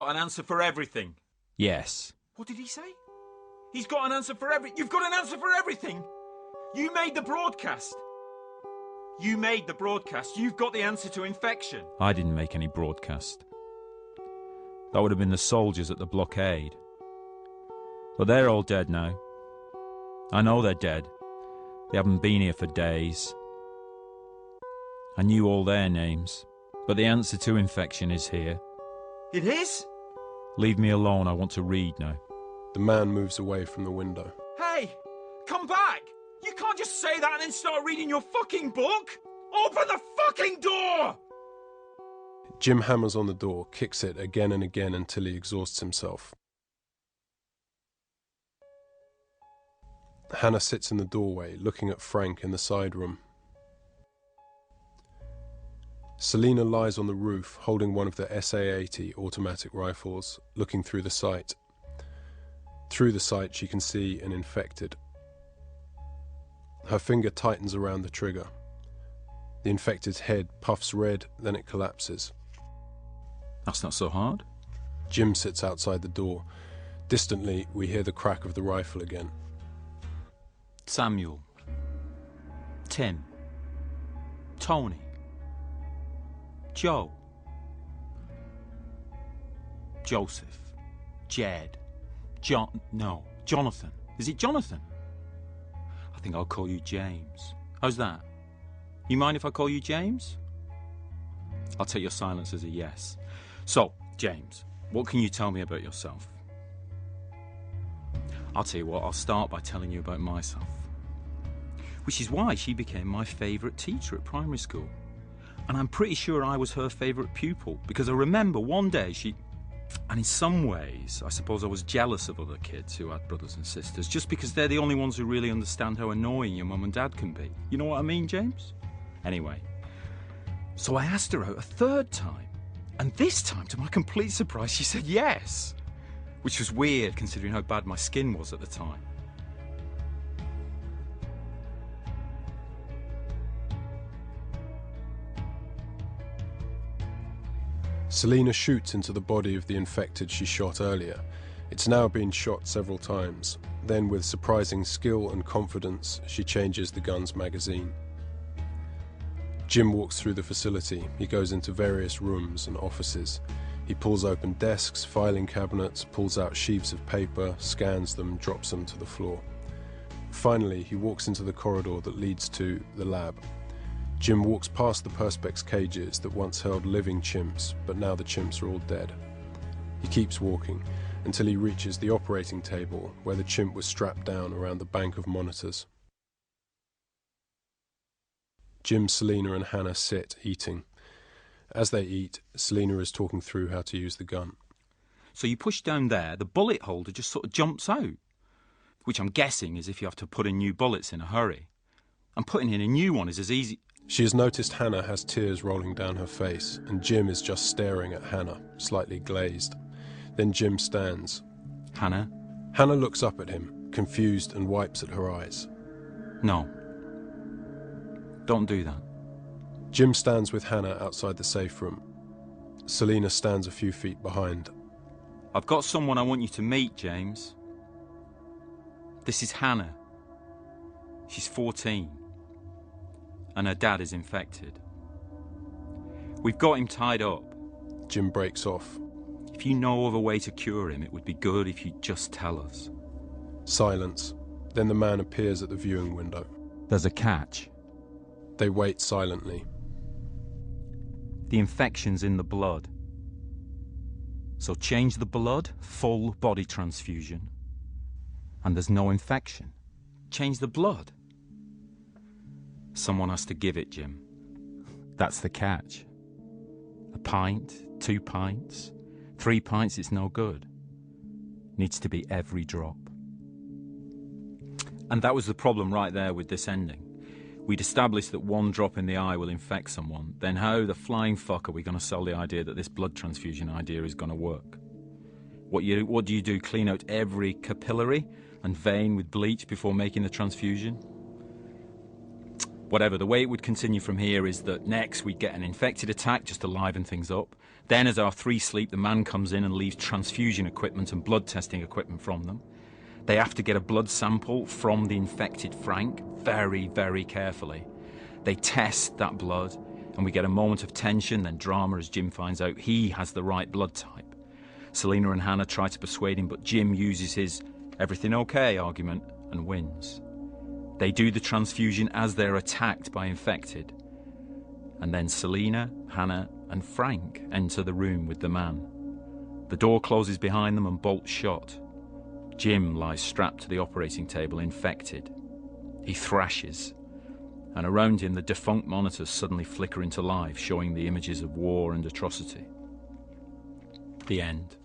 got an answer for everything. Yes. What did he say? He's got an answer for everything. You've got an answer for everything? You made the broadcast. You made the broadcast. You've got the answer to infection. I didn't make any broadcast. That would have been the soldiers at the blockade. But they're all dead now. I know they're dead. They haven't been here for days. I knew all their names, but the answer to infection is here. It is? Leave me alone, I want to read now. The man moves away from the window. Hey, come back! You can't just say that and then start reading your fucking book! Open the fucking door! Jim hammers on the door, kicks it again and again until he exhausts himself. Hannah sits in the doorway, looking at Frank in the side room. Selina lies on the roof, holding one of the SA-80 automatic rifles, looking through the sight. Through the sight, she can see an infected. Her finger tightens around the trigger. The infected's head puffs red, then it collapses. That's not so hard. Jim sits outside the door. Distantly, we hear the crack of the rifle again. Samuel. Tim. Tony. Joe. Joseph. Jed. Jonathan. Is it Jonathan? I think I'll call you James. How's that? You mind if I call you James? I'll take your silence as a yes. So, James, what can you tell me about yourself? I'll tell you what, I'll start by telling you about myself. Which is why she became my favourite teacher at primary school. And I'm pretty sure I was her favourite pupil, because I remember one day and in some ways, I suppose I was jealous of other kids who had brothers and sisters, just because they're the only ones who really understand how annoying your mum and dad can be. You know what I mean, James? Anyway, so I asked her out a third time, and this time, to my complete surprise, she said yes, which was weird considering how bad my skin was at the time. Selina shoots into the body of the infected she shot earlier. It's now been shot several times. Then, with surprising skill and confidence, she changes the gun's magazine. Jim walks through the facility. He goes into various rooms and offices. He pulls open desks, filing cabinets, pulls out sheaves of paper, scans them, drops them to the floor. Finally, he walks into the corridor that leads to the lab. Jim walks past the perspex cages that once held living chimps, but now the chimps are all dead. He keeps walking until he reaches the operating table where the chimp was strapped down around the bank of monitors. Jim, Selina and Hannah sit, eating. As they eat, Selina is talking through how to use the gun. So you push down there, the bullet holder just sort of jumps out, which I'm guessing is if you have to put in new bullets in a hurry. And putting in a new one is as easy... She has noticed Hannah has tears rolling down her face, and Jim is just staring at Hannah, slightly glazed. Then Jim stands. Hannah? Hannah looks up at him, confused, and wipes at her eyes. No. Don't do that. Jim stands with Hannah outside the safe room. Selina stands a few feet behind. I've got someone I want you to meet, James. This is Hannah. She's 14. And her dad is infected. We've got him tied up. Jim breaks off. If you know of a way to cure him, it would be good if you'd just tell us. Silence. Then the man appears at the viewing window. There's a catch. They wait silently. The infection's in the blood. So change the blood, full body transfusion. And there's no infection. Change the blood. Someone has to give it, Jim. That's the catch. A pint, 2 pints, 3 pints, it's no good. Needs to be every drop. And that was the problem right there with this ending. We'd established that 1 drop in the eye will infect someone. Then how the flying fuck are we going to sell the idea that this blood transfusion idea is going to work? What do you do? Clean out every capillary and vein with bleach before making the transfusion? Whatever, the way it would continue from here is that next we'd get an infected attack just to liven things up. Then as our three sleep, the man comes in and leaves transfusion equipment and blood testing equipment from them. They have to get a blood sample from the infected Frank, very, very carefully. They test that blood, and we get a moment of tension, then drama as Jim finds out he has the right blood type. Selina and Hannah try to persuade him, but Jim uses his everything okay argument and wins. They do the transfusion as they're attacked by infected. And then Selina, Hannah and Frank enter the room with the man. The door closes behind them and bolts shut. Jim lies strapped to the operating table, infected. He thrashes, and around him the defunct monitors suddenly flicker into life, showing the images of war and atrocity. The end.